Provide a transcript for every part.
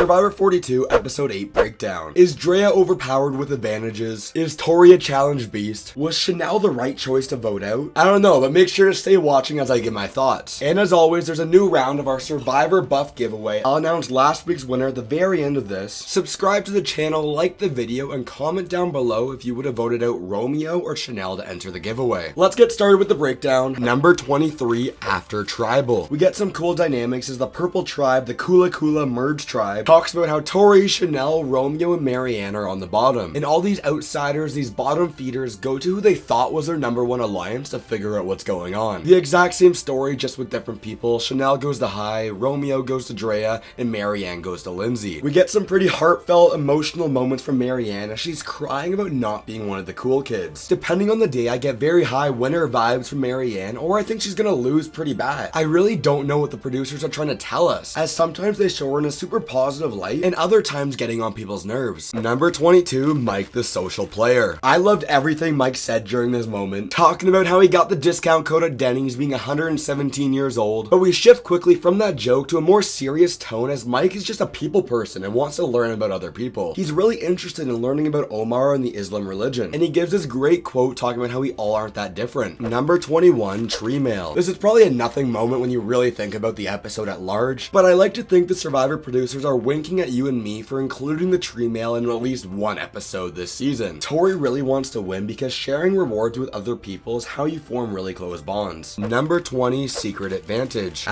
Survivor 42 Episode 8 Breakdown. Is Drea overpowered with advantages? Is Tori a challenge beast? Was Chanelle the right choice to vote out? I don't know, but make sure to stay watching as I give my thoughts. And as always, there's a new round of our Survivor buff giveaway. I'll announce last week's winner at the very end of this. Subscribe to the channel, like the video, and comment down below if you would have voted out Romeo or Chanelle to enter the giveaway. Let's get started with the breakdown. Number 23, After Tribal. We get some cool dynamics as the purple tribe, the Kula Kula merge tribe, talks about how Tori, Chanelle, Romeo, and Marianne are on the bottom. And all these outsiders, these bottom feeders, go to who they thought was their #1 alliance to figure out what's going on. The exact same story, just with different people. Chanelle goes to Hai, Romeo goes to Drea, and Marianne goes to Lindsay. We get some pretty heartfelt, emotional moments from Marianne as she's crying about not being one of the cool kids. Depending on the day, I get very high winner vibes from Marianne, or I think she's gonna lose pretty bad. I really don't know what the producers are trying to tell us, as sometimes they show her in a super positive light, and other times getting on people's nerves. Number 22, Mike the Social Player. I loved everything Mike said during this moment, talking about how he got the discount code at Denny's being 117 years old, but we shift quickly from that joke to a more serious tone as Mike is just a people person and wants to learn about other people. He's really interested in learning about Omar and the Islam religion, and he gives this great quote talking about how we all aren't that different. Number 21, Tree Mail. This is probably a nothing moment when you really think about the episode at large, but I like to think the Survivor producers are winking at you and me for including the Tree Mail in at least one episode this season. Tori really wants to win because sharing rewards with other people is how you form really close bonds. Number 20, Secret Advantage.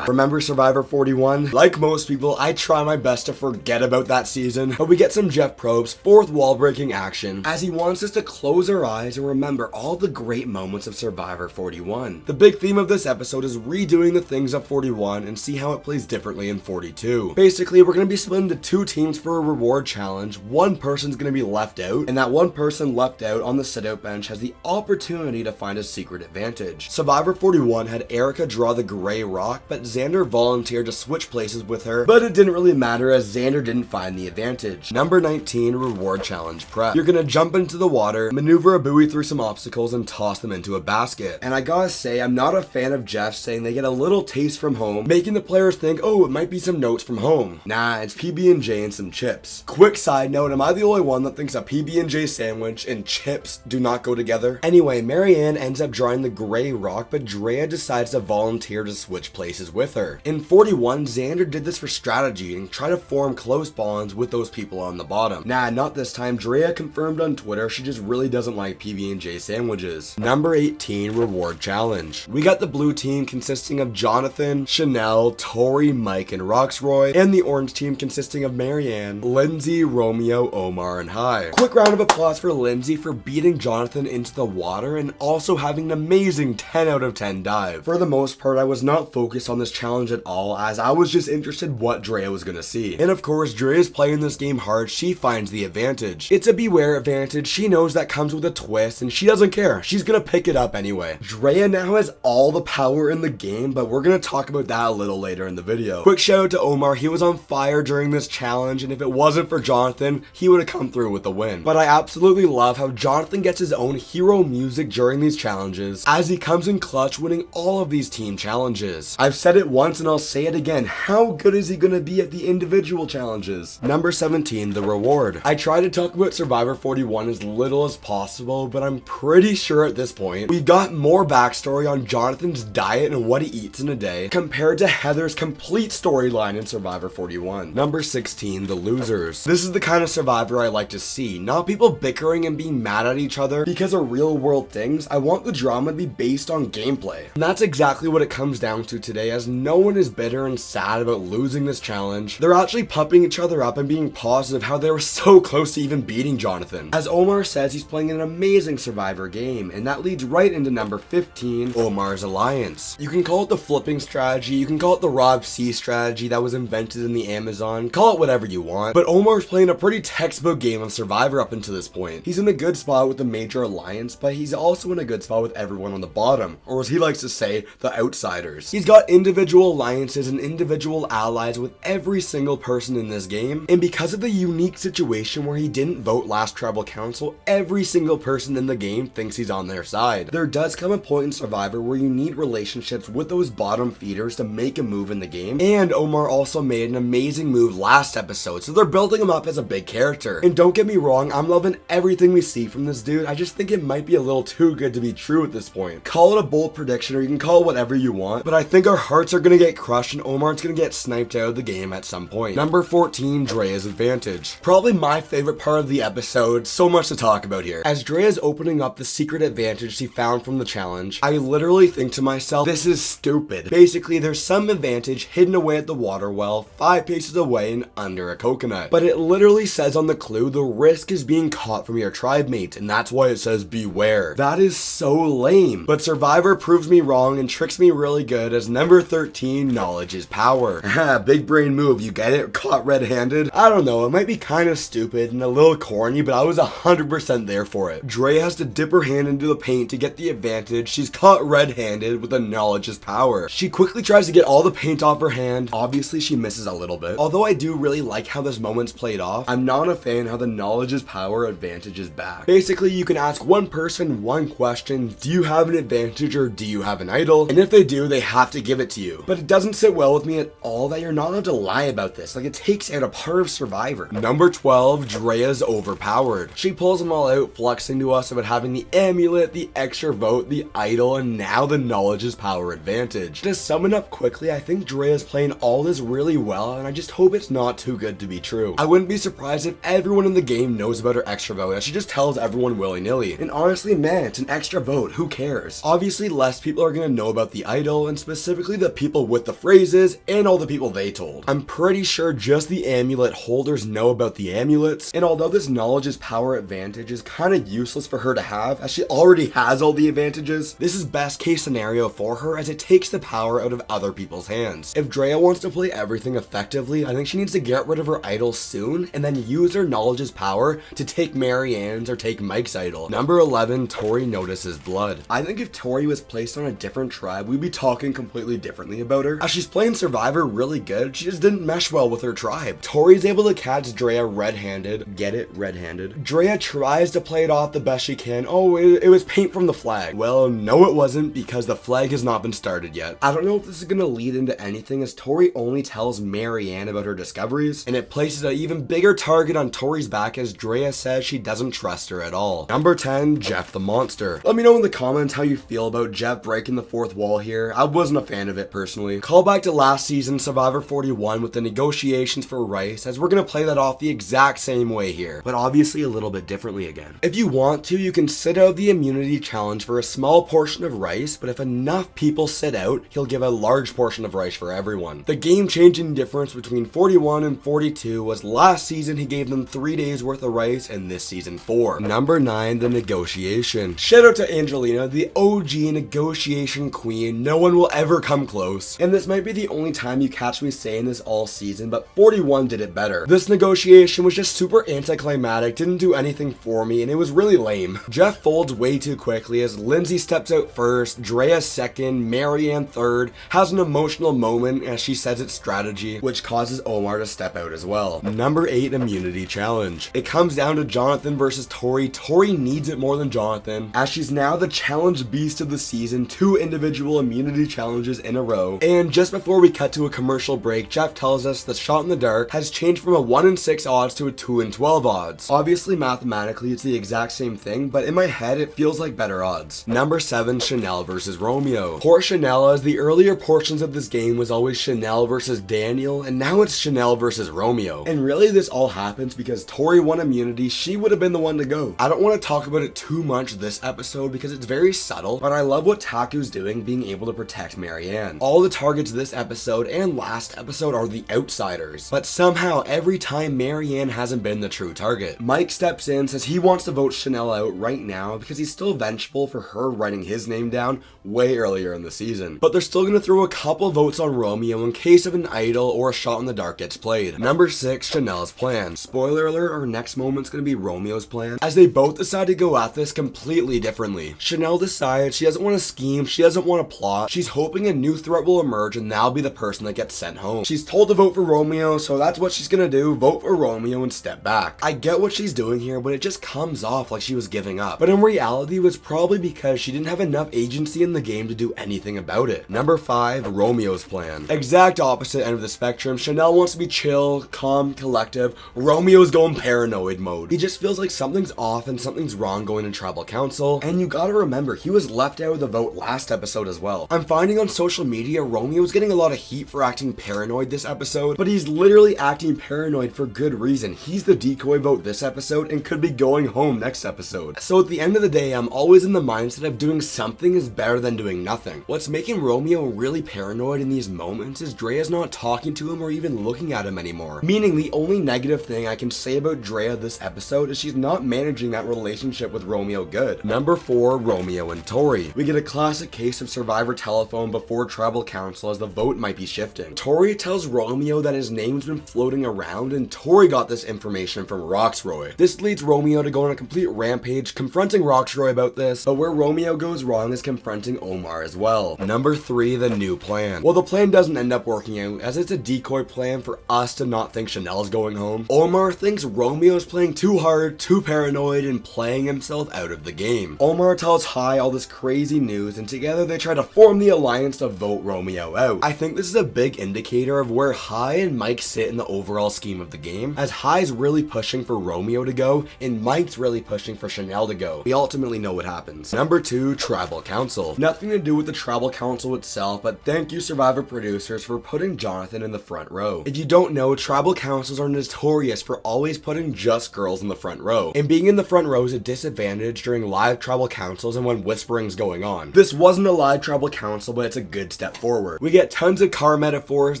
Remember Survivor 41? Like most people, I try my best to forget about that season, but we get some Jeff Probst's fourth wall breaking action as he wants us to close our eyes and remember all the great moments of Survivor 41. The big theme of this episode is redoing the things of 41 and see how it plays differently in 42. Basically, we're going to be split into two teams for a reward challenge. One person's going to be left out, and that one person left out on the sit-out bench has the opportunity to find a secret advantage. Survivor 41 had Erica draw the gray rock, but Xander volunteered to switch places with her, but it didn't really matter as Xander didn't find the advantage. Number 19, Reward Challenge Prep. You're going to jump into the water, maneuver a buoy through some obstacles, and toss them into a basket. And I gotta say, I'm not a fan of Jeff saying they get a little taste from home, making the players think, oh, it might be some notes from home. Nah, it's PB&J and some chips. Quick side note, am I the only one that thinks a PB&J sandwich and chips do not go together? Anyway, Marianne ends up drawing the gray rock, but Drea decides to volunteer to switch places with her. In 41, Xander did this for strategy and try to form close bonds with those people on the bottom. Nah, not this time. Drea confirmed on Twitter she just really doesn't like PB&J sandwiches. Number 18, Reward Challenge. We got the blue team consisting of Jonathan, Chanelle, Tori, Mike, and Roxroy, and the orange team consisting of Marianne, Lindsay, Romeo, Omar, and Hai. Quick round of applause for Lindsay for beating Jonathan into the water and also having an amazing 10 out of 10 dive. For the most part, I was not focused on this challenge at all as I was just interested what Drea was gonna see. And of course, Drea's playing this game hard. She finds the advantage. It's a beware advantage. She knows that comes with a twist and she doesn't care. She's gonna pick it up anyway. Drea now has all the power in the game, but we're gonna talk about that a little later in the video. Quick shout out to Omar. He was on fire during this challenge, and if it wasn't for Jonathan, he would have come through with the win. But I absolutely love how Jonathan gets his own hero music during these challenges as he comes in clutch, winning all of these team challenges. I've said it once and I'll say it again. How good is he gonna be at the individual challenges? Number 17, the reward. I try to talk about Survivor 41 as little as possible, but I'm pretty sure at this point we've got more backstory on Jonathan's diet and what he eats in a day compared to Heather's complete storyline in Survivor 41. Number 16, the losers. This is the kind of Survivor I like to see, not people bickering and being mad at each other because of real world things. I want the drama to be based on gameplay. And that's exactly what it comes down to today, as no one is bitter and sad about losing this challenge. They're actually pumping each other up and being positive how they were so close to even beating Jonathan. As Omar says, he's playing an amazing Survivor game, and that leads right into number 15, Omar's Alliance. You can call it the flipping strategy, you can call it the Rob C strategy that was invented in the Amazon, call it whatever you want, but Omar's playing a pretty textbook game of Survivor up until this point. He's in a good spot with the major alliance, but he's also in a good spot with everyone on the bottom, or as he likes to say, the outsiders. He's got individual alliances and individual allies with every single person in this game, and because of the unique situation where he didn't vote last tribal council, every single person in the game thinks he's on their side. There does come a point in Survivor where you need relationships with those bottom feeders to make a move in the game, and Omar also made an amazing amazing move last episode, so they're building him up as a big character. And don't get me wrong, I'm loving everything we see from this dude. I just think it might be a little too good to be true at this point. Call it a bold prediction, or you can call it whatever you want, but I think our hearts are gonna get crushed and Omar's gonna get sniped out of the game at some point. Number 14, Drea's advantage. Probably my favorite part of the episode, so much to talk about here. As Drea's opening up the secret advantage she found from the challenge, I literally think to myself, this is stupid. Basically, there's some advantage hidden away at the water well, 5 paces away and under a coconut. But it literally says on the clue, the risk is being caught from your tribe mate, and that's why it says beware. That is so lame. But Survivor proves me wrong and tricks me really good, as number 13, knowledge is power. Big brain move, you get it? Caught red-handed? I don't know, it might be kind of stupid and a little corny, but I was 100% there for it. Drea has to dip her hand into the paint to get the advantage. She's caught red-handed with the knowledge is power. She quickly tries to get all the paint off her hand. Obviously, she misses a little bit. Although I do really like how this moment's played off, I'm not a fan how the knowledge is power advantage is back. Basically, you can ask one person one question, do you have an advantage or do you have an idol? And if they do, they have to give it to you. But it doesn't sit well with me at all that you're not allowed to lie about this. Like, it takes out a part of Survivor. Number 12, Drea's overpowered. She pulls them all out, flexing to us about having the amulet, the extra vote, the idol, and now the knowledge is power advantage. To sum it up quickly, I think Drea's playing all this really well, and I just hope it's not too good to be true. I wouldn't be surprised if everyone in the game knows about her extra vote, and she just tells everyone willy-nilly. And honestly, man, it's an extra vote, who cares? Obviously, less people are gonna know about the idol, and specifically the people with the phrases, and all the people they told. I'm pretty sure just the amulet holders know about the amulets, and although this knowledge is power advantage is kind of useless for her to have, as she already has all the advantages, this is best case scenario for her, as it takes the power out of other people's hands. If Drea wants to play everything effectively, I think she needs to get rid of her idol soon, and then use her knowledge's power to take Marianne's or take Mike's idol. Number 11, Tori notices blood. I think if Tori was placed on a different tribe, we'd be talking completely differently about her. As she's playing Survivor really good, she just didn't mesh well with her tribe. Tori's able to catch Drea red-handed. Get it? Red-handed. Drea tries to play it off the best she can. Oh, it was paint from the flag. Well, no it wasn't, because the flag has not been started yet. I don't know if this is gonna lead into anything, as Tori only tells Marianne about her discoveries, and it places an even bigger target on Tori's back, as Drea says she doesn't trust her at all. Number 10, Jeff the monster. Let me know in the comments how you feel about Jeff breaking the fourth wall here. I wasn't a fan of it personally. Call back to last season, Survivor 41, with the negotiations for rice, as we're gonna play that off the exact same way here, but obviously a little bit differently again. If you want to, you can sit out the immunity challenge for a small portion of rice, but if enough people sit out, he'll give a large portion of rice for everyone. The game-changing difference between 41 and 42 was last season he gave them 3 days worth of rice, and this season 4. Number 9, the negotiation. Shout out to Angelina, the OG negotiation queen. No one will ever come close, and this might be the only time you catch me saying this all season, but 41 did it better. This negotiation was just super anticlimactic, didn't do anything for me, and it was really lame. Jeff folds way too quickly as Lindsay steps out first, Drea second, Marianne third, has an emotional moment as she says it's strategy, which causes Omar to step out as well. Number 8, immunity challenge. It comes down to Jonathan versus Tori. Tori needs it more than Jonathan, as she's now the challenge beast of the season, 2 individual immunity challenges in a row. And just before we cut to a commercial break, Jeff tells us the shot in the dark has changed from a 1 in 6 odds to a 2 in 12 odds. Obviously, mathematically, it's the exact same thing, but in my head, it feels like better odds. Number 7, Chanelle versus Romeo. Poor Chanelle, as the earlier portions of this game was always Chanelle versus Daniel, and now it's Chanelle versus Romeo. And really, this all happens because Tori won immunity. She would have been the one to go. I don't want to talk about it too much this episode because it's very subtle, but I love what Taku's doing, being able to protect Marianne. All the targets this episode and last episode are the outsiders, but somehow every time Marianne hasn't been the true target. Mike steps in, says he wants to vote Chanelle out right now because he's still vengeful for her writing his name down way earlier in the season. But they're still going to throw a couple votes on Romeo in case of an idol or a shot in the dark gets played. Number 6, Chanelle's plan. Spoiler alert, our next moment's going to be Romeo's plan, as they both decide to go at this completely differently. Chanelle decides she doesn't want to scheme, she doesn't want to plot, she's hoping a new threat will emerge and that'll be the person that gets sent home. She's told to vote for Romeo, so that's what she's going to do, vote for Romeo and step back. I get what she's doing here, but it just comes off like she was giving up. But in reality, it was probably because she didn't have enough agency in the game to do anything about it. Number 5, Romeo's plan. Exact opposite end of the spectrum. Chanelle wants to be chill, calm, collective. Romeo's going paranoid mode. He just feels like something's off and something's wrong going to tribal council. And you gotta remember, he was left out of the vote last episode as well. I'm finding on social media Romeo's getting a lot of heat for acting paranoid this episode, but he's literally acting paranoid for good reason. He's the decoy vote this episode and could be going home next episode. So at the end of the day, I'm always in the mindset of doing something is better than doing nothing. What's making Romeo really paranoid in these moments is Drea's not talking to him or even looking at him anymore. Meaning the only negative thing I can say about Drea this episode is she's not managing that relationship with Romeo good. Number 4, Romeo and Tori. We get a classic case of survivor telephone before tribal council as the vote might be shifting. Tori tells Romeo that his name's been floating around and Tori got this information from Roxroy. This leads Romeo to go on a complete rampage confronting Roxroy about this, but where Romeo goes wrong is confronting Omar as well. Number 3, the new plan. Well, the plan doesn't end up working out as it's a decoy plan for us to not think Chanelle's going home. Omar thinks Romeo's playing too hard, too paranoid, and playing himself out of the game. Omar tells Hai all this crazy news and together they try to form the alliance to vote Romeo out. I think this is a big indicator of where Hai and Mike sit in the overall scheme of the game, as Hai's really pushing for Romeo to go and Mike's really pushing for Chanelle to go. We ultimately know what happens. Number 2, tribal council. Nothing to do with the tribal council itself, but thank you Survivor producers for putting Jonathan in the front row. If you don't know, tribal councils are notorious for always putting just girls in the front row, and being in the front row is a disadvantage during live tribal councils and when whispering's going on. This wasn't a live tribal council, but it's a good step forward. We get tons of car metaphors.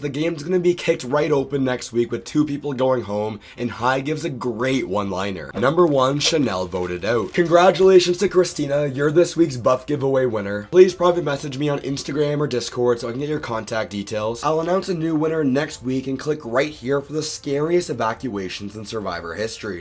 The game's gonna be kicked right open next week with 2 people going home, and Hai gives a great one-liner. Number 1, Chanelle voted out. Congratulations to Christina, you're this week's buff giveaway winner. Please private message me on Instagram or Discord so I can get your contact details. I'll announce a new winner next week and click right here for the scariest evacuations in Survivor history.